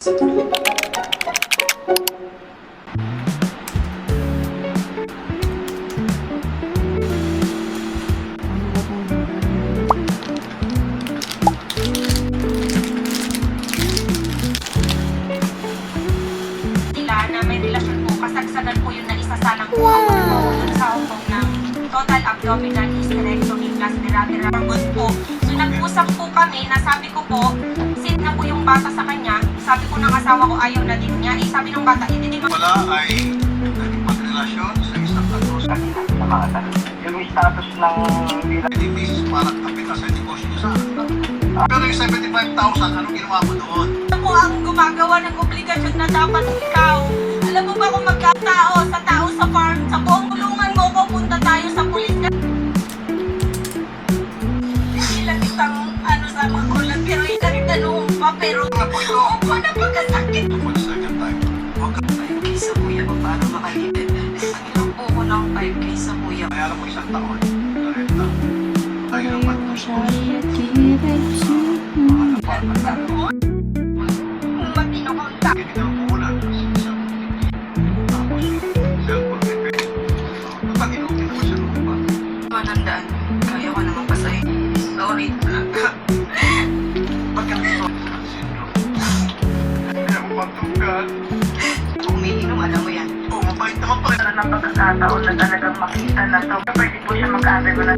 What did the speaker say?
Na may relasyon po, kasagsagan po yung naisasalang po ako dun sa hukong ng total abdominal hysterectomy plus bilateral organ po. So nag-usap po kami na sabi ko po, sin na po yung bata sa kanya, sabi ko ng asawa ko ayaw na din niya, sabi ng bata, hindi din Wala ay nagpagrelasyon sa isang tatos kanina sa mga tanong. Yung status ng bilang parang kapital sa negosyo niya sa pero yung 75,000, anong ginawa mo doon? Ako ang gumagawa ng obligasyon na dapat ikaw. Alam mo ba kung magkatao sa tao sa farm, sa buong kulungan mo ko, punta tayo sa pulis na. Hindi lang isang sa magulat, pero itanong pa, pero opo na pagkasakit. Pagsagan tayo. Huwag ka 5K sa kuya mo para makalipid. Ilang po ko ng 5K sa kuya. kaya mo isang taon. Narenta. Tayo naman ito sa Matino kang ta. Hindi na umulan kasi isang tapos cellphone may pwede. Pag-inumin naman siya nung ba? Manandaan, kaya ko naman pasahin. Sorry talaga. Pagkakito. Kaya mo magtunggal. Kung umiinom, alam mo yan. Oh, mabait naman pa. Para ng pagkakataon na talagang makita na to, pwede po siya mag-undergo na